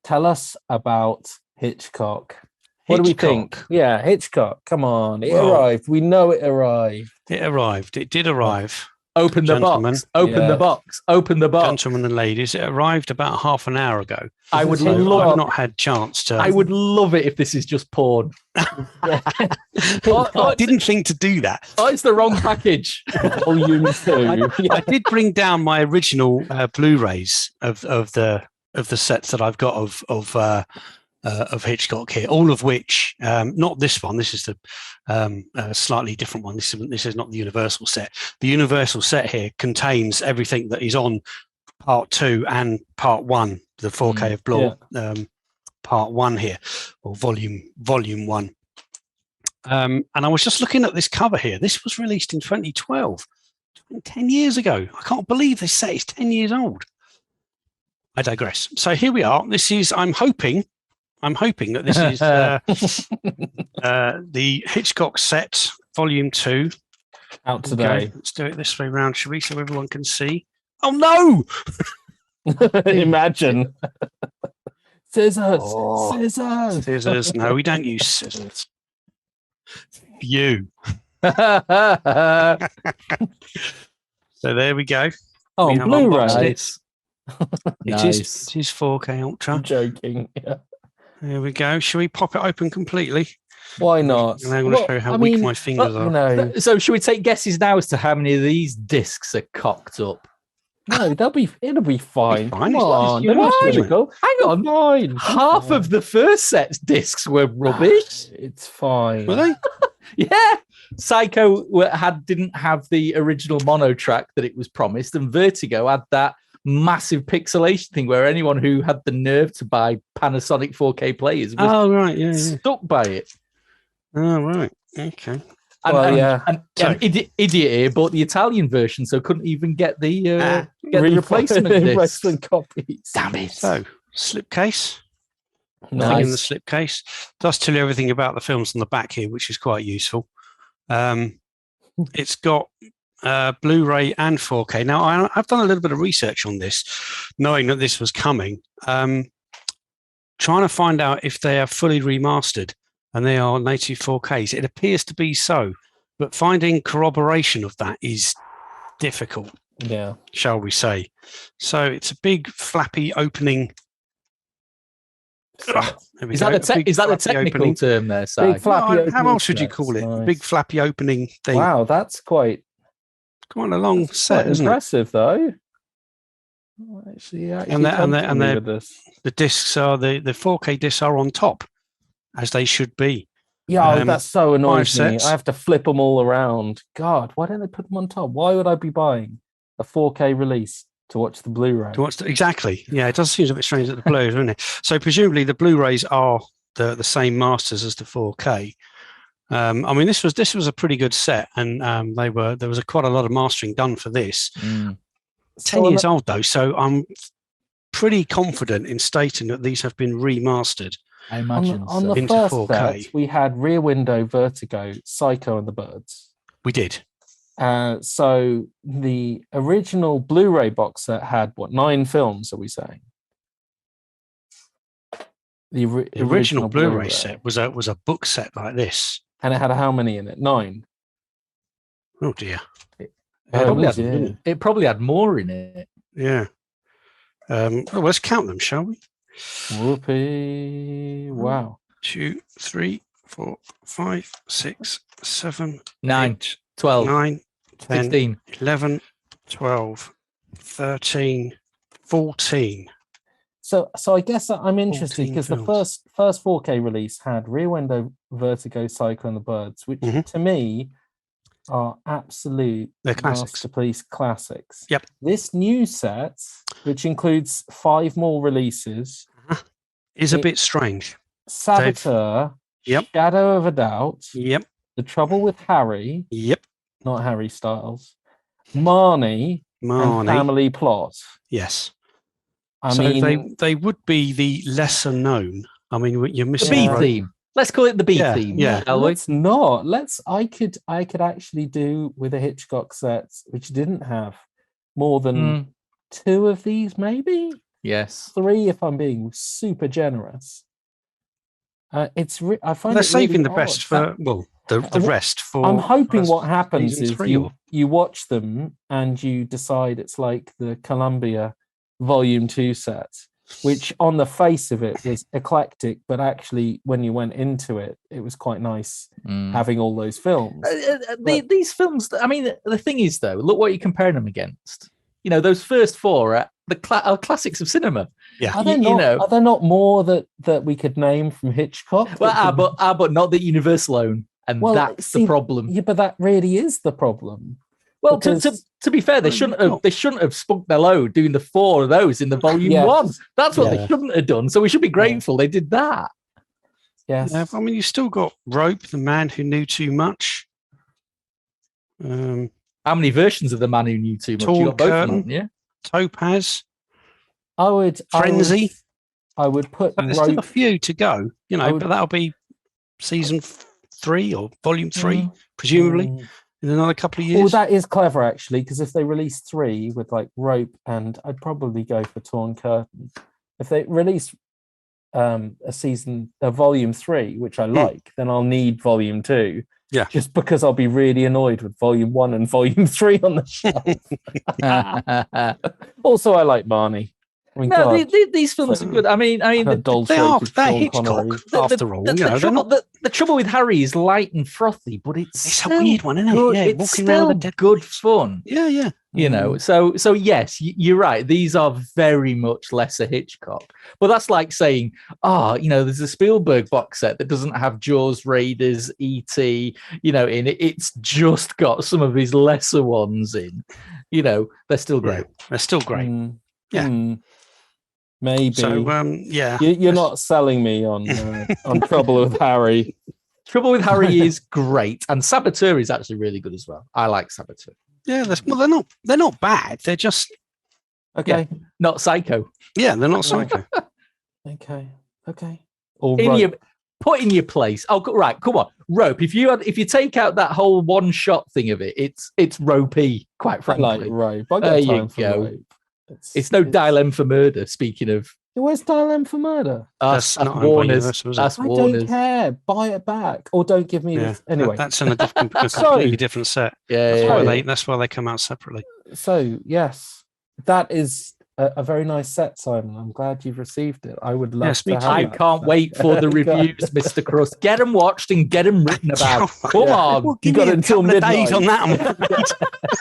tell us about Hitchcock. What do we think? Yeah, Hitchcock. Come on, it arrived. We know it arrived. It arrived. It did arrive. Open the box. Open the box. Open the box. Gentlemen and ladies, it arrived about half an hour ago. I would love. I've not had chance to. I would love it if this is just porn. I didn't think to do that. Oh, it's the wrong package. Volume 2. I did bring down my original Blu-rays of the sets that I've got of Hitchcock here, all of which, not this one. This is the slightly different one. This is not the Universal set. The Universal set here contains everything that is on Part 2 and Part 1, the 4K of Blood, Part 1 here, or Volume 1. And I was just looking at this cover here. This was released in 2012, 10 years ago. I can't believe this set is 10 years old. I digress. So here we are. This is, I'm hoping that this is the Hitchcock set, Volume 2. Out today. Okay, let's do it this way round, shall we, so everyone can see? Oh, no! Imagine. Scissors. Oh. Scissors. Scissors. No, we don't use scissors. You. So there we go. Oh, Blu-ray. Nice. It is 4K Ultra. I'm joking. Yeah. There we go. Shall we pop it open completely? Why not? And I'm going to show you how weak my fingers are. No. So should we take guesses now as to how many of these discs are cocked up? No, it'll be fine. Come on. Hang on. Fine. Half of the first set's discs were rubbish. It's fine. Were they? Yeah. Psycho didn't have the original mono track that it was promised, and Vertigo had that massive pixelation thing where anyone who had the nerve to buy Panasonic 4K players was stuck by it. Oh, right. Okay. And idiot here bought the Italian version, so couldn't even get the replacement wrestling copies. Damn it! So slipcase, nice. In the slipcase does tell you everything about the films on the back here, which is quite useful. It's got Blu-ray and 4K. Now I've done a little bit of research on this, knowing that this was coming. Trying to find out if they are fully remastered. And they are native 4Ks. It appears to be so, but finding corroboration of that is difficult. Yeah, shall we say? So it's a big flappy opening. Is that the technical term there? Big flappy how else would you call it? Nice. Big flappy opening thing. Wow, that's quite a long set, isn't impressive, though. Actually, the discs are the 4K discs are on top, as they should be. Yeah, that's so annoying me. I have to flip them all around. God, why don't they put them on top? Why would I be buying a 4K release to watch the Blu-ray? Exactly. Yeah, it does seem a bit strange that the Blu-rays, doesn't it? So presumably the Blu-rays are the same masters as the 4K. I mean, this was a pretty good set, and there was quite a lot of mastering done for this. 10 years old though, so I'm pretty confident in stating that these have been remastered. I imagine on the first 4K. Set, we had Rear Window, Vertigo, Psycho, and the Birds. We did. So the original Blu-ray box set had 9 films? Are we saying? The original Blu-ray set was a book set like this, and it had how many in it? 9. Oh dear! It probably had more in it. Yeah. Let's count them, shall we? Whoopee! Wow. 2, 3, 4, 5, 6, 7, 9, 8, 12, 9, 10, 16, 11, 12, 13, 14. So I guess I'm interested because the first 4K release had Rear Window, Vertigo, Psycho, and the Birds, which to me are absolute masterpiece classics. Yep. This new set, which includes 5 more releases, is a bit strange. Saboteur, Shadow of a Doubt, The Trouble with Harry, not Harry Styles, Marnie and Family Plot. Yes. I mean, they would be the lesser known. I mean, you're missing the B theme. Let's call it the B theme. Yeah, let's not. I could actually do with a Hitchcock set which didn't have more than 2 of these, maybe. Yes. 3, if I'm being super generous. I find They're it really saving the odd. best for the rest for. I'm hoping what happens season is 3 you watch them and you decide it's like the Columbia Volume 2 set, which on the face of it was eclectic, but actually when you went into it, it was quite nice having all those films. These films, I mean, the thing is, though, look what you're comparing them against. You know, those first 4 are are classics of cinema. Yeah. Are there not more that we could name from Hitchcock? Well, but not that Universal own, and that's the problem. Yeah, but that really is the problem. Well, Because- to be fair, they shouldn't have spunked their load doing the 4 of those in the volume Yes. 1. That's what Yeah. they shouldn't have done. So we should be grateful they did that. Yes. Yeah, I mean, you still got Rope, the man who knew too much. How many versions of the man who knew too much? Torn You got both of them, Curtain. haven't you? Topaz, I would Frenzy. I would put And there's still a Rope. few to go, but that'll be season 3 or volume 3, presumably, in another couple of years. Well, that is clever actually, because if they release 3 with like Rope, and I'd probably go for Torn Curtain. If they release a volume 3, which I like, then I'll need volume 2. Yeah. Just because I'll be really annoyed with volume 1 and volume 3 on the shelf. Also, I like Marnie. I mean, No, God, these films are good. I mean, they are. They're Hitchcock, after all. The trouble with Harry is light and frothy, but it's a weird one, isn't it? good. Yeah, it's walking still around with a dead good fun. Yeah, yeah. You know, so yes, you're right. These are very much lesser Hitchcock, but that's like saying, there's a Spielberg box set that doesn't have Jaws, Raiders, E.T. in it. It's just got some of his lesser ones in. They're still great. Yeah, they're still great. Yeah. Maybe. So, yeah. You're not selling me on Trouble with Harry. Trouble with Harry is great, and Saboteur is actually really good as well. I like Saboteur. Yeah, they're not bad. They're just not Psycho. Yeah, they're not Psycho. Okay. Put in your place. Oh, right. Come on, Rope. If you take out that whole one shot thing of it, it's ropey. Quite frankly, I like Rope. I got there time you for go. Rope. It's no Dial-M for Murder. Speaking of, where's Dial-M for Murder? That's not Warner's. Universal, is it? That's I Warner's. don't care. Buy it back, or don't give me this. Anyway, that's in a completely different set. That's why they come out separately. So yes, that is a very nice set, Simon. I'm glad you've received it. I would love to have I that. can't wait for the reviews, Mr. Crust. Get them watched and get them written about. Come on. You got until midnight. Days on that